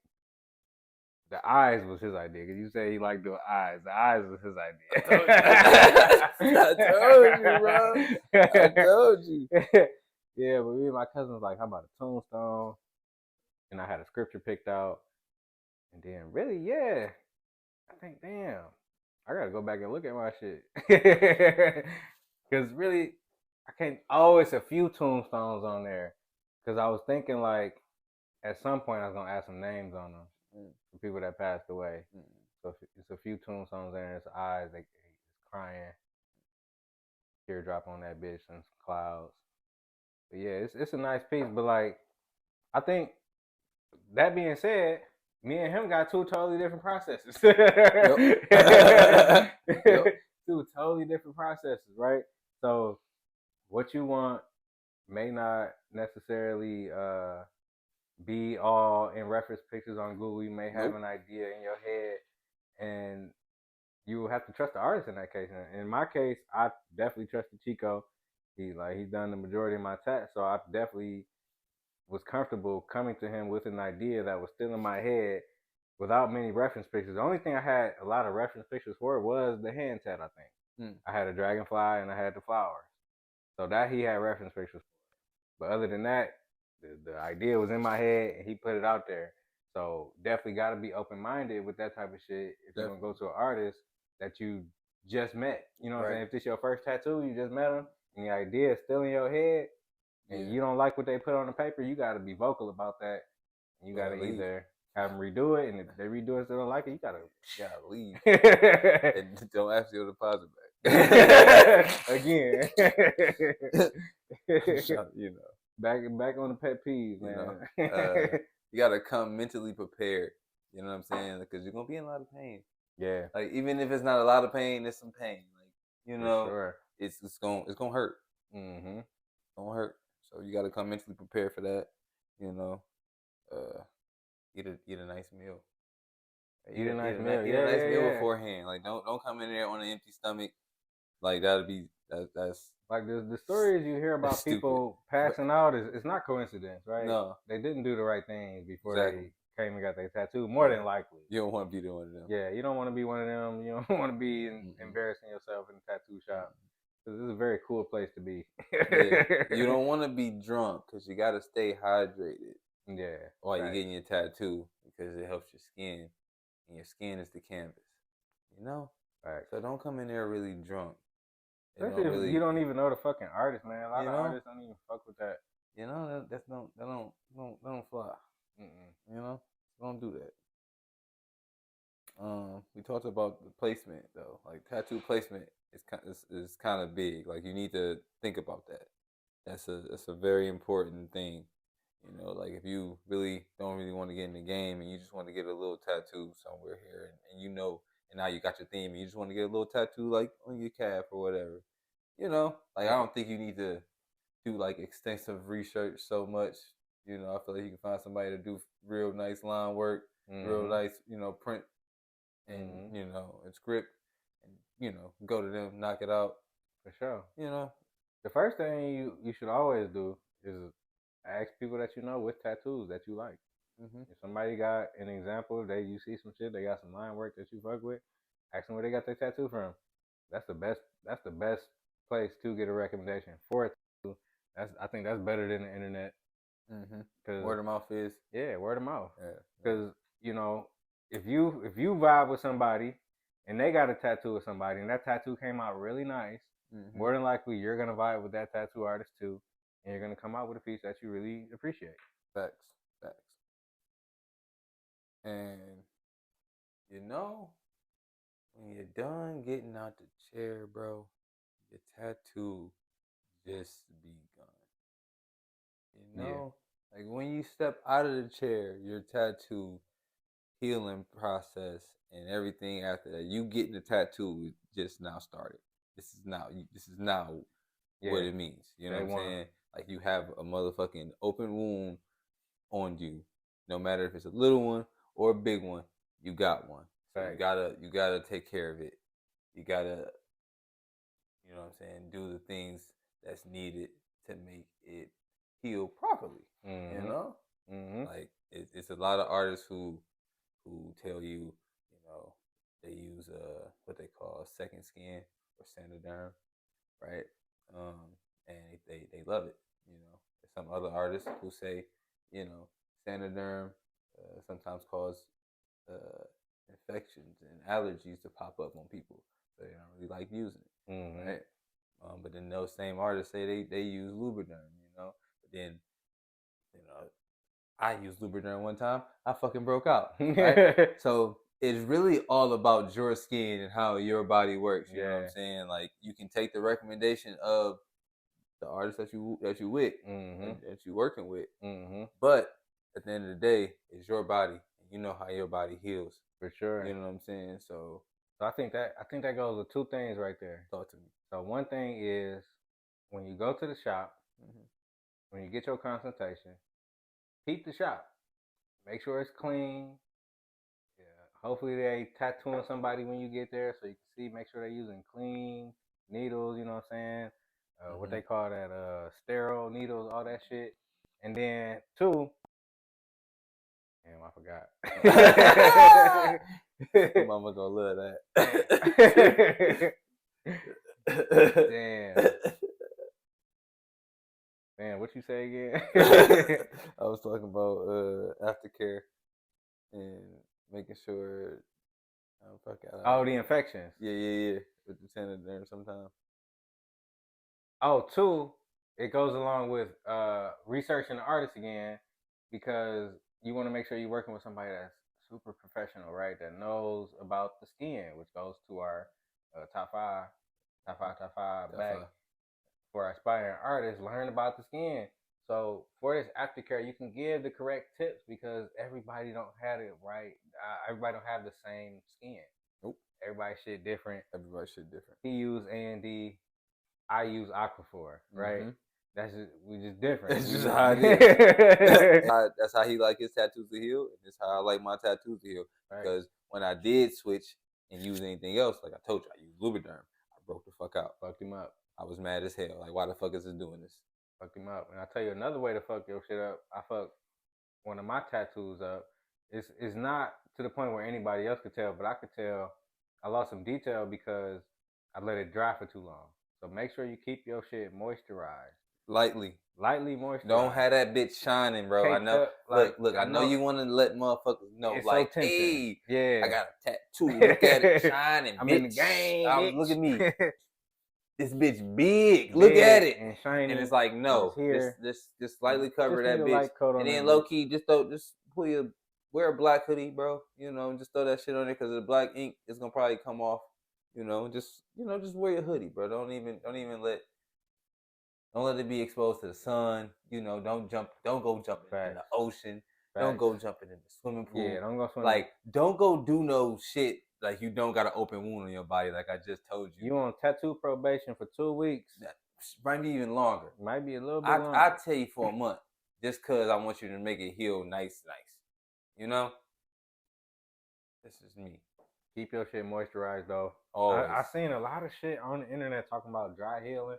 The eyes was his idea. Cause you say he liked doing eyes. The eyes was his idea. I told you, bro. I told you. Yeah, but me and my cousin was like, how about a tombstone? And I had a scripture picked out. And then really, yeah. I think, damn, I gotta go back and look at my shit. Cause really, I can't. Oh, it's a few tombstones on there. Cause I was thinking like, at some point I was gonna add some names on them for people that passed away. So it's a few tombstones there. It's eyes, like crying, teardrop on that bitch, and some clouds. But yeah, it's a nice piece. But like, I think that being said, me and him got two totally different processes. Yep. Two totally different processes, right? So what you want may not necessarily be all in reference pictures on Google. You may have an idea in your head, and you will have to trust the artist in that case. And in my case, I definitely trusted Chico. He's done the majority of my tats, so I definitely was comfortable coming to him with an idea that was still in my head without many reference pictures. The only thing I had a lot of reference pictures for was the hand tat, I think. I had a dragonfly and I had the flowers. So that he had reference pictures for. But other than that, the idea was in my head and he put it out there. So definitely got to be open-minded with that type of shit if you're going to go to an artist that you just met. You know what I'm saying? If this your first tattoo, you just met them, and the idea is still in your head, and you don't like what they put on the paper, you got to be vocal about that. You got to either have them redo it, and if they redo it and still don't like it, you got to leave. And don't ask your deposit back. Again. You know. Back on the pet peeves, man. You got to come mentally prepared. You know what I'm saying? Because you're going to be in a lot of pain. Yeah. Like, even if it's not a lot of pain, there's some pain. Like, you know, sure. it's gonna hurt. Mm-hmm. It's gonna hurt. So you got to come mentally prepared for that. You know, eat a nice meal. Eat a nice meal. Eat a nice meal beforehand. Like, don't come in there on an empty stomach. Like, that's like the stories you hear about people passing out is not coincidence, right? No, they didn't do the right things before they came and got their tattoo. More than likely, you don't want to be one of them. Yeah, you don't want to be one of them. You don't want to be embarrassing yourself in a tattoo shop. This is a very cool place to be. You don't want to be drunk because you got to stay hydrated. Yeah. While you're getting your tattoo, because it helps your skin, and your skin is the canvas. You know. Right. So don't come in there really drunk. Especially if you don't even know the fucking artist, man. A lot of artists don't even fuck with that. You know, that don't fly. You know, don't do that. We talked about the placement though. Like, tattoo placement is kind of big. Like, you need to think about that. That's a very important thing. You know, like, if you really don't want to get in the game and you just want to get a little tattoo somewhere here, and you know, and now you got your theme and you just want to get a little tattoo like on your calf or whatever. You know, like, I don't think you need to do like extensive research so much. You know, I feel like you can find somebody to do real nice line work, real nice, you know, print and you know, and script, and you know, go to them, knock it out. For sure. You know, the first thing you should always do is ask people that you know with tattoos that you like. If somebody got an example, you see some shit, they got some line work that you fuck with, ask them where they got their tattoo from. That's the best place to get a recommendation for a tattoo. I think that's better than the internet. Cause word of mouth is word of mouth. Because you know, if you vibe with somebody and they got a tattoo with somebody and that tattoo came out really nice, more than likely you're gonna vibe with that tattoo artist too, and you're gonna come out with a piece that you really appreciate. Facts. And you know, when you're done getting out the chair, bro, your tattoo just begun. You know, like, when you step out of the chair, your tattoo healing process and everything after that, you getting the tattoo just now started. This is now what it means. You know what I'm saying? Like, you have a motherfucking open wound on you. No matter if it's a little one or a big one, you got one. So you gotta take care of it. You gotta, you know what I'm saying, do the things that's needed to make it heal properly. You know? Like, it's a lot of artists who who tell you, they use what they call second skin or Sandoderm, right? And they love it. There's some other artists who say, Sandoderm sometimes cause infections and allergies to pop up on people, so they don't really like using it, right? But then those same artists say they use Lubriderm, But then, I used Lubriderm one time. I fucking broke out. Right? So it's really all about your skin and how your body works. You know what I'm saying? Like, you can take the recommendation of the artist that you with, that you working with, but at the end of the day, it's your body, and you know how your body heals. For sure. You know what I'm saying? So I think that goes with two things right there. Talk to me. So one thing is, when you go to the shop, when you get your consultation, keep the shop. Make sure it's clean. Yeah. Hopefully they tattooing somebody when you get there, so you can see. Make sure they're using clean needles. You know what I'm saying? What they call that? Sterile needles, all that shit. And then two. Damn, I forgot. Mama gonna love that. Damn. Man, what you say again? I was talking about aftercare and making sure. The infections. Yeah. With the Sandoderm sometimes. Oh, two, it goes along with researching the artist again, because you want to make sure you're working with somebody that's super professional, right? That knows about the skin, which goes to our top five back for our aspiring artists. Learn about the skin. So for this aftercare, you can give the correct tips, because everybody don't have it right. Everybody don't have the same skin. Nope. Everybody shit different. He use A&D. I use Aquaphor, right? We just different. That's just how it is. That's how he like his tattoos to heal, and that's how I like my tattoos to heal. Right. Because when I did switch and use anything else, like I told you, I used Lubriderm. I broke the fuck out. Fucked him up. I was mad as hell. Like, why the fuck is it doing this? Fucked him up. And I'll tell you another way to fuck your shit up. I fucked one of my tattoos up. It's not to the point where anybody else could tell, but I could tell I lost some detail because I let it dry for too long. So make sure you keep your shit moisturized. Lightly moisturized. Don't have that bitch shining, bro. Caked I know. Up, like, look. I know you want to let motherfuckers know, it's like, so hey, yeah, I got a tattoo. Look at it shining. I'm bitch. in the game. Look at me. This bitch big. Look at it. And shiny. And it's like, no, just slightly cover that bitch. And then low key, just wear a black hoodie, bro. Just throw that shit on there, because the black ink is gonna probably come off. Just wear your hoodie, bro. Don't let it be exposed to the sun. Don't go jumping in the ocean. Facts. Don't go jumping in the swimming pool. Yeah, don't go swimming. Like, don't go do no shit like you don't got an open wound on your body, like I just told you. You on tattoo probation for 2 weeks. That might be even longer. Might be a little bit longer. I tell you for a month, just because I want you to make it heal nice. This is me. Keep your shit moisturized, though. I seen a lot of shit on the internet talking about dry healing.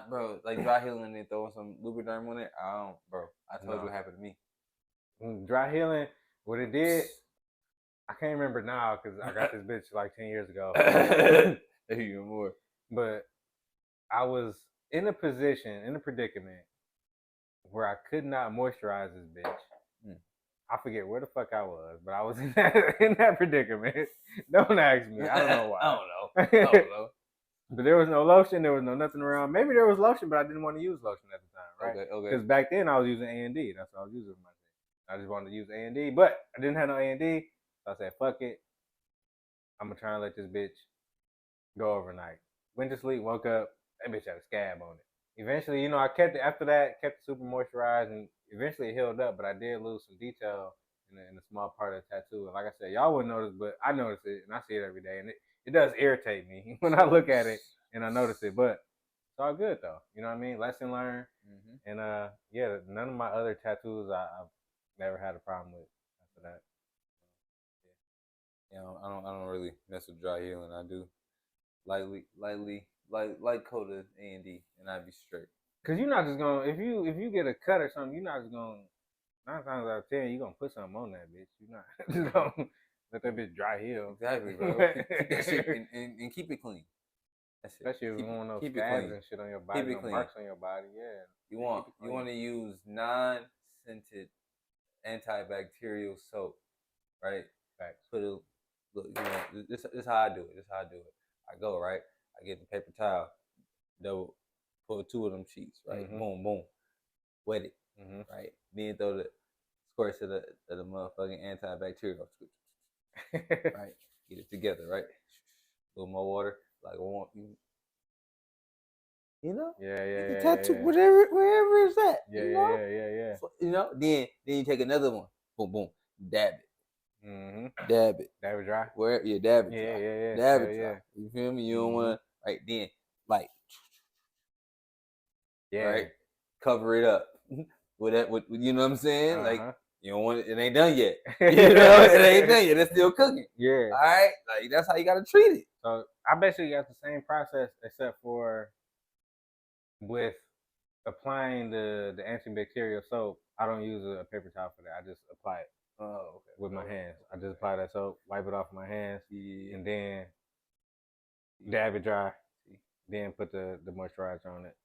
Bro, like dry healing and throwing some Lubriderm on it. I told you what happened to me. Dry healing, what it did, I can't remember now, because I got this bitch like 10 years ago. Even more. But I was in a predicament where I could not moisturize this bitch. I forget where the fuck I was, but I was in that predicament. Don't ask me. I don't know why. I don't know. But there was no lotion. There was no nothing around. Maybe there was lotion, but I didn't want to use lotion at the time, right? Okay. Because back then I was using A&D. That's what I was using my thing. I just wanted to use A&D, but I didn't have no A&D. So I said, fuck it. I'm going to try and let this bitch go overnight. Went to sleep, woke up. That bitch had a scab on it. Eventually, I kept it after that, kept it super moisturized, and eventually it healed up, but I did lose some detail in a small part of the tattoo. And like I said, y'all wouldn't notice, but I notice it, and I see it every day, and it does irritate me when I look at it and I notice it, but it's all good, though. You know what I mean? Lesson learned. And, none of my other tattoos I've never had a problem with after that. Yeah, I don't really mess with dry healing. I do lightly, light coated A&D, and I'd be straight. Cause you're not just gonna if you get a cut or something, you're not just gonna 9 times out of 10, you gonna put something on that bitch. You not just gonna let that bitch dry heal. Exactly, bro. Keep that shit and keep it clean. That's it. Especially if you want no scabs and shit on your body, no marks on your body. Yeah. You want to use non-scented antibacterial soap, right? Facts. Look, this is how I do it. I go right. I get the paper towel, double, put 2 of them sheets, right? Mm-hmm. Boom, boom, wet it, right? Then throw the squirts of the motherfucking antibacterial, right? Get it together, right? A little more water, like you know, yeah, tattoo, wherever it's at, yeah. So, then you take another one, boom, boom, dab it, dab it dry. Dab it, yeah, dab it dry. You feel me? You don't want to, right? Then, like, right, cover it up with that. With you know what I'm saying? Like, you don't want it ain't done yet. It ain't done yet. It's still cooking. Yeah. All right, like that's how you gotta treat it. So I basically got the same process except for with applying the antibacterial soap. I don't use a paper towel for that. I just apply it with my hands. I just apply that soap, wipe it off my hands, and then dab it dry. Then put the moisturizer on it.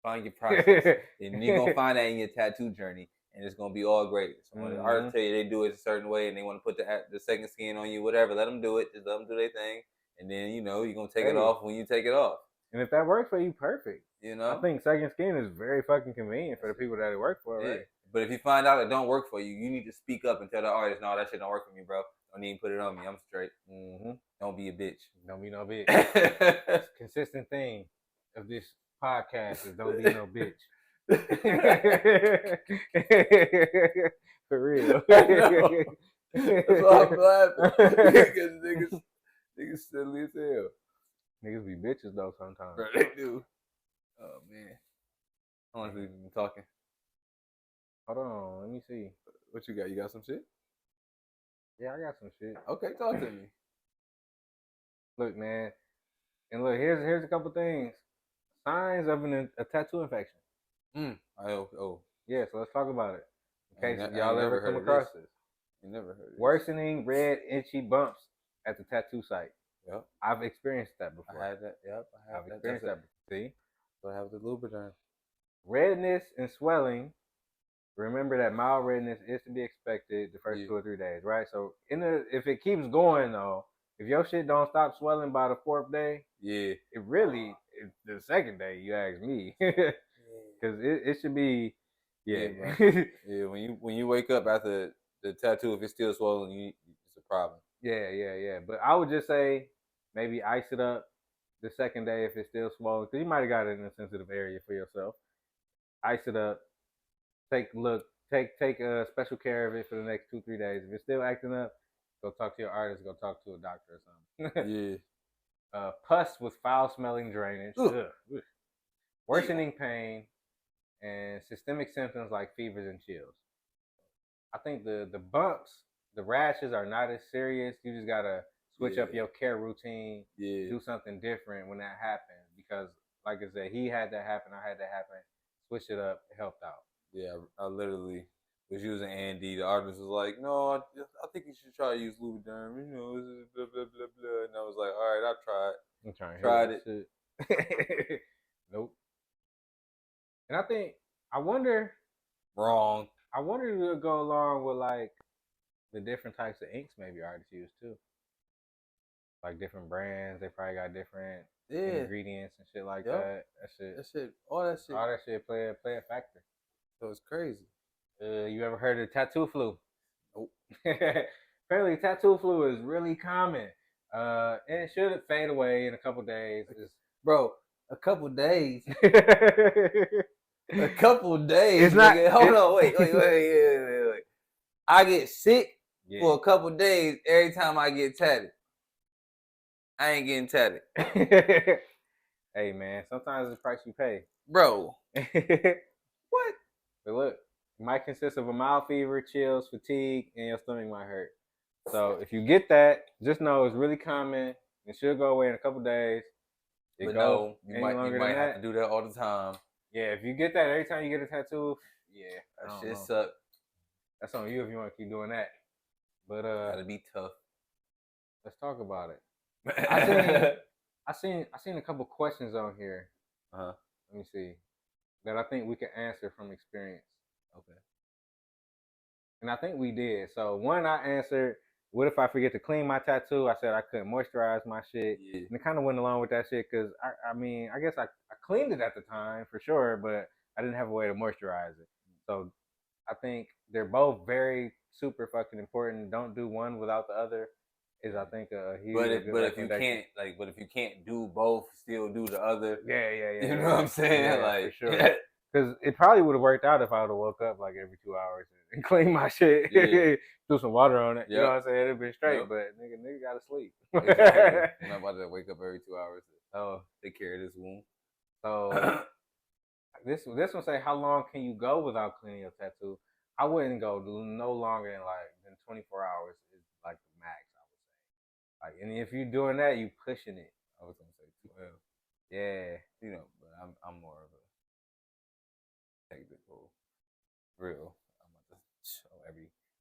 Find your process, and you're gonna find that in your tattoo journey, and it's gonna be all great. So when the artists tell you they do it a certain way, and they want to put the second skin on you, whatever, let them do it. Just let them do their thing, and then you're gonna take it off when you take it off. And if that works for you, perfect. I think second skin is very fucking convenient for the people that it works for, right? But if you find out it don't work for you, you need to speak up and tell the artist, no, that shit don't work for me, bro. Don't even put it on me. I'm straight. Don't be a bitch. Don't be no bitch. It's a consistent thing of this podcast is don't be no bitch. For real. That's why I'm laughing. Because niggas silly as hell. Niggas be bitches though sometimes. Bro, they do. Oh man. How long have we been talking? Hold on, let me see. What you got? You got some shit? Yeah, I got some shit. Okay, talk to me. Look, man. And look, here's a couple things. Signs of a tattoo infection. Yeah, so let's talk about it. In case y'all ever come across this. You never heard it. Worsening red, itchy bumps at the tattoo site. Yep. I've experienced that before. I had that. Yep. I've experienced that before. See? So I have the lubricant. Redness and swelling. Remember that mild redness is to be expected the first 2 or 3 days, right? So if it keeps going though, if your shit don't stop swelling by the 4th day, it really the 2nd day. You ask me, because it should be, When you wake up after the tattoo, if it's still swollen, it's a problem. Yeah. But I would just say maybe ice it up the 2nd day if it's still swollen, because you might have got it in a sensitive area for yourself. Ice it up. Take special care of it for the next 2-3 days. If it's still acting up, go talk to your artist. Go talk to a doctor or something. Pus with foul-smelling drainage. Worsening pain and systemic symptoms like fevers and chills. I think the bumps, the rashes are not as serious. You just gotta switch up your care routine. Do something different when that happens, because, like I said, he had that happen. I had that happen. Switch it up. It helped out. Yeah, I literally was using Andy. The artist was like, "No, I think you should try to use Lubriderm. Blah blah blah blah." And I was like, "All right, I'll try it." Tried it. Nope. And I wonder. Wrong. I wonder if it would go along with like the different types of inks maybe artists use too. Like different brands, they probably got different ingredients and shit like that. All that shit play a factor. So it's crazy. You ever heard of tattoo flu? Nope. Apparently, tattoo flu is really common. And it should fade away in a couple days. Bro, a couple days. A couple days. It's not. Hold on, wait. I get sick for a couple days every time I get tatted. I ain't getting tatted. Hey man, sometimes it's the price you pay, bro. What? But look, it might consist of a mild fever, chills, fatigue, and your stomach might hurt. So if you get that, just know it's really common. It should go away in a couple days. You might have to do that all the time. Yeah, if you get that every time you get a tattoo, that shit suck. That's on you if you want to keep doing that. But gotta be tough. Let's talk about it. I seen a couple questions on here. Let me see that I think we can answer from experience. Okay. And I think we did. So one, I answered, what if I forget to clean my tattoo? I said I couldn't moisturize my shit. Yeah. And it kind of went along with that shit because, I mean, I guess I cleaned it at the time for sure, but I didn't have a way to moisturize it. So I think they're both very super fucking important. Don't do one without the other is, I think, a huge. But if you can't do both, still do the other. Yeah. You know what I'm saying? Yeah, like for sure. Because it probably would have worked out if I would have woke up like every 2 hours and cleaned my shit, threw some water on it. Yep. You know what I'm saying? It'd been straight, but nigga gotta sleep. Exactly. I'm not about to wake up every 2 hours to take care of this wound. So this one say, how long can you go without cleaning your tattoo? I wouldn't go no longer than 24 hours is like the max, I would say. Like, and if you're doing that, you pushing it. I was gonna say 12. Yeah, you know, but I'm more of a technical, real. I'm about to show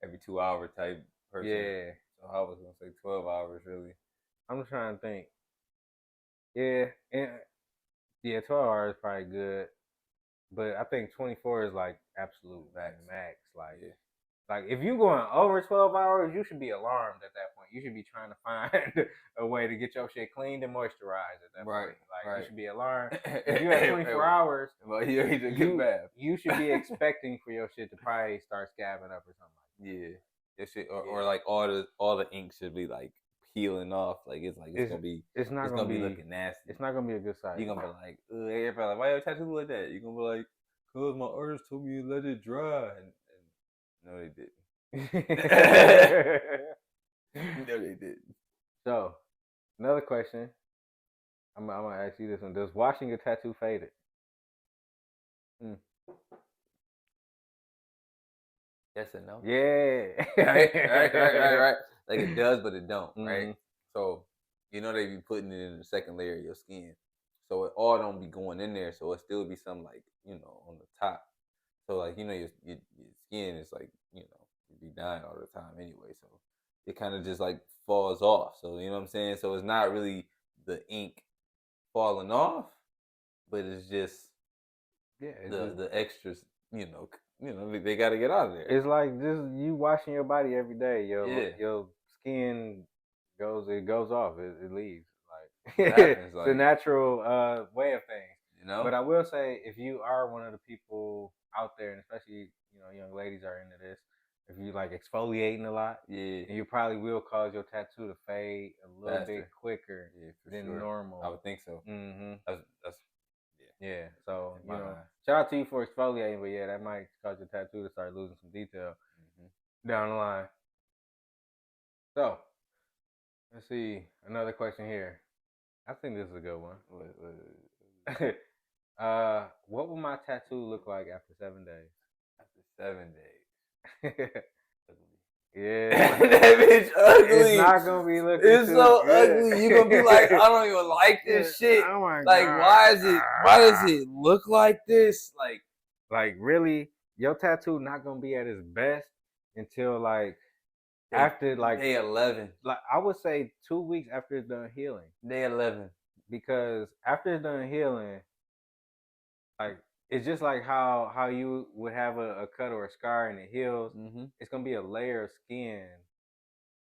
every 2 hour type person. Yeah. So I was gonna say 12 hours really. I'm trying to think. Yeah, 12 hours is probably good. But I think 24 is like absolute max. Like if you're going over 12 hours, you should be alarmed at that point. You should be trying to find a way to get your shit cleaned and moisturized at that point. Like you should be alarmed. If you have 24 hours, well, you need to get bath. You should be expecting for your shit to probably start scabbing up or something. Yeah. That shit, or like all the ink should be like peeling off. Like it's gonna be gonna be looking nasty. It's not gonna be a good sight. You're gonna be like, everybody like, why your tattoo like that? You're gonna be like, cause my artist told me to let it dry. And no, they didn't. No, they didn't. So, another question. I'm gonna ask you this one: does washing your tattoo fade it? Yes and no. Yeah. right. Like it does, but it don't. Right. So they be putting it in the second layer of your skin, so it all don't be going in there. So it still be some like on the top. So like your skin is like you be dying all the time anyway. So it kind of just like falls off. So you know what I'm saying. So it's not really the ink falling off, but it's just the extras. They got to get out of there. It's like just you washing your body every day. Your skin goes off. It leaves. Like it's a natural way of things. But I will say, if you are one of the people out there, and especially young ladies are into this, if you like exfoliating a lot, and you probably will cause your tattoo to fade a little bit quicker than normal. I would think so. Mm-hmm. That's yeah. So shout out to you for exfoliating, but that might cause your tattoo to start losing some detail down the line. So let's see another question here. I think this is a good one. What will my tattoo look like after 7 days? After 7 days. Yeah. That bitch ugly. It's not gonna be looking It's so good. ugly. You're gonna be like, I don't even like this shit. Oh my like, God. Why does it look like this? Like really, your tattoo not gonna be at its best until after day 11. Like I would say 2 weeks after it's done healing. Day 11. Because after it's done healing, like it's just like how you would have a cut or a scar and it heals. It's gonna be a layer of skin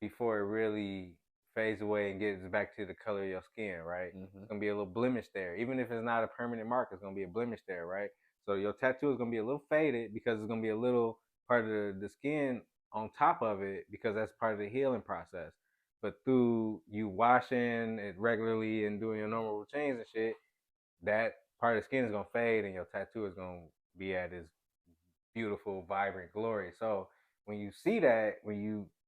before it really fades away and gets back to the color of your skin, right? It's gonna be a little blemish there. Even if it's not a permanent mark, it's gonna be a blemish there, right? So your tattoo is gonna be a little faded because it's gonna be a little part of the skin on top of it because that's part of the healing process. But through you washing it regularly and doing your normal routines and shit, that part of the skin is gonna fade and your tattoo is gonna be at its beautiful, vibrant glory. So when you see that,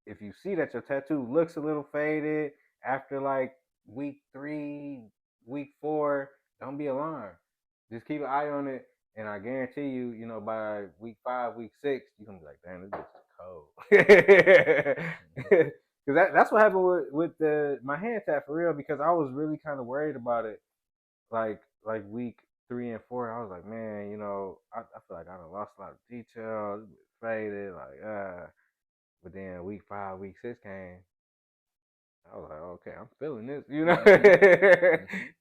if you see that your tattoo looks a little faded after like week 3, week 4, don't be alarmed. Just keep an eye on it, and I guarantee you, by week 5, week 6, you're gonna be like, damn, this bitch is cold. Because that's what happened with my hand tat for real. Because I was really kind of worried about it, like week 3 and 4. I was like, man, I feel like I done lost a lot of detail. faded, like But then week 5, week 6 came. I was like, okay, I'm feeling this.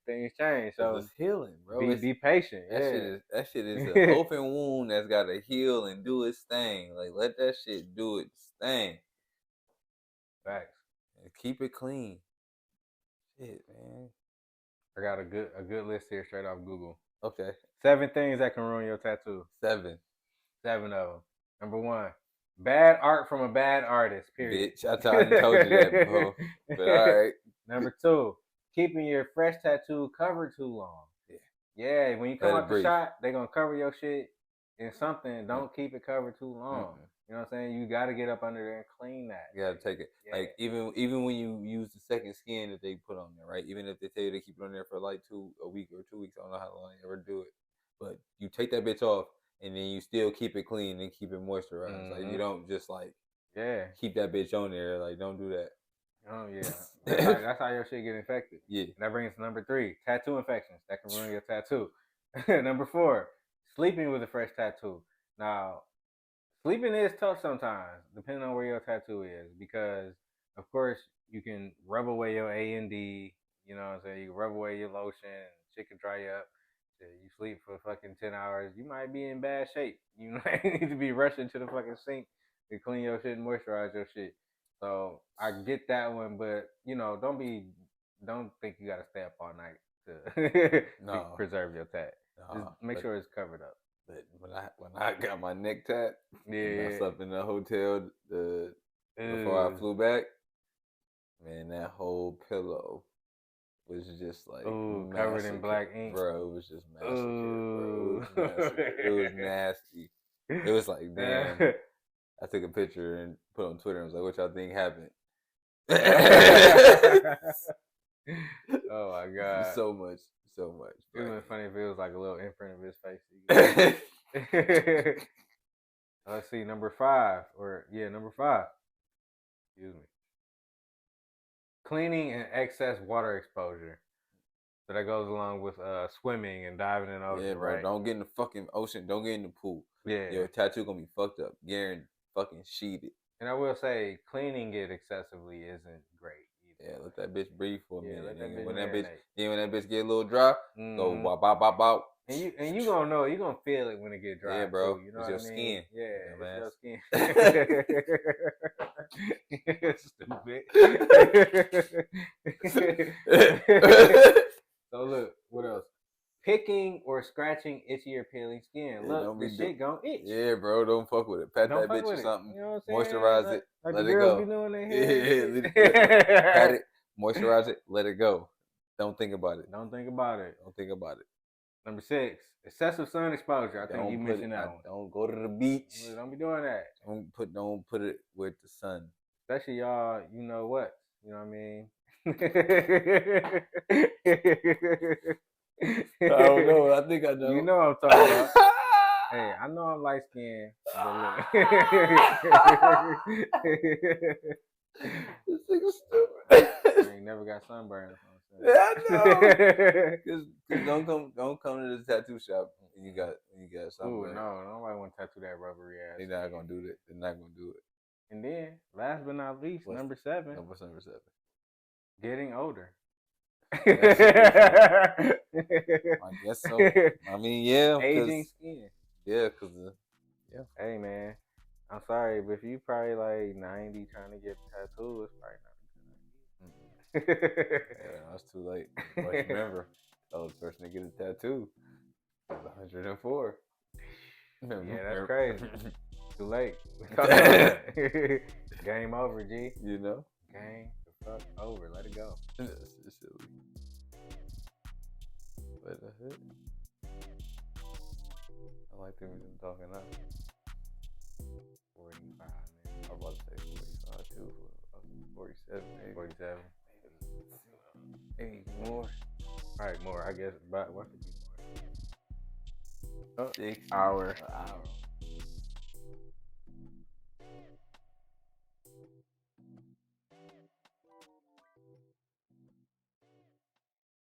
Things change. So it's healing, bro. Be patient. That shit is an open wound that's got to heal and do its thing. Like, let that shit do its thing. Facts. And keep it clean. Shit, man. I got a good list here straight off Google. Okay. 7 things that can ruin your tattoo. 7 of them. Number 1. Bad art from a bad artist, period. Bitch, I told you that, bro. But all right. Number 2, keeping your fresh tattoo covered too long. Yeah, when you come out the shot, they're going to cover your shit in something. Don't keep it covered too long. You know what I'm saying? You got to get up under there and clean that. You got to take it. Yeah. Like, even when you use the second skin that they put on there, right? Even if they tell you to keep it on there for like a week or 2 weeks, I don't know how long they ever do it. But you take that bitch off, and then you still keep it clean and keep it moisturized. Like, you don't just, like, keep that bitch on there. Like, don't do that. Oh, yeah. That's how your shit get infected. Yeah. And that brings us to number 3, tattoo infections. That can ruin your tattoo. Number 4, sleeping with a fresh tattoo. Now, sleeping is tough sometimes, depending on where your tattoo is, because, of course, you can rub away your A&D, you know what I'm saying? You can rub away your lotion, shit can dry up. You sleep for fucking 10 hours, you might be in bad shape. You might need to be rushing to the fucking sink to clean your shit and moisturize your shit. So I get that one, but don't think you gotta stay up all night to preserve your tat. Just make sure it's covered up. But when I got my neck tat, I slept in the hotel before I flew back. Man, that whole pillow was just like covered in black ink, bro. It was just massacre, bro. It was nasty. It was like, damn. I took a picture and put it on Twitter and was like, "What y'all think happened?" Oh my god! So much. It would have been funny if it was like a little imprint of his face. Let's see, number 5. Excuse me. Cleaning and excess water exposure. So that goes along with swimming and diving in the ocean. Yeah, bro. Right? Don't get in the fucking ocean. Don't get in the pool. Yeah. Your tattoo gonna be fucked up. Guaranteed. Fucking sheeted. And I will say, cleaning it excessively isn't great either. Yeah, let that bitch breathe for a minute. Let that bitch when that bitch get a little dry, go bop bop bop bop. And you gonna know, you gonna feel it when it get dry. Yeah, bro. Too, you know it's what your I mean? skin. Yeah, it's your skin. Stupid. So look, what else? Picking or scratching itchy or peeling skin. Look, the shit gon' itch. Yeah, bro, don't fuck with it. Pat that bitch or something. You know moisturize it. Like let the it girls go. Be doing their hair. Yeah, pat it, moisturize it, let it go. Don't think about it. Don't think about it. Number 6, excessive sun exposure. I think you mentioned that one. Don't go to the beach. Don't be doing that. Don't put it with the sun. Especially y'all, you know what? You know what I mean? I don't know. I think I know. You know what I'm talking about. Hey, I know I'm light skinned. This nigga's stupid. I ain't never got sunburned. Yeah, I know. Cause don't come to the tattoo shop. You got something. Ooh, no, nobody want to tattoo that rubbery ass. They're not gonna do that. They're not gonna do it. And then, last but not least, number 7. What's number 7? Getting older. I guess so. I mean, yeah. Aging skin. Yeah, cause Hey man, I'm sorry, but if you probably like 90 trying to get a tattoo, it's probably not a good idea. Yeah, that's too late. But remember, the oldest person to get a tattoo is 104. Yeah, that's crazy. Too late. Game over, G. You know? Game the fuck over. Let it go. It's silly. But that's it. I like them talking now. 45 minutes. I'm about to say 45 too. 47. 47. Maybe more. Alright, more. I guess. But what could be more? 6 hour. An hour.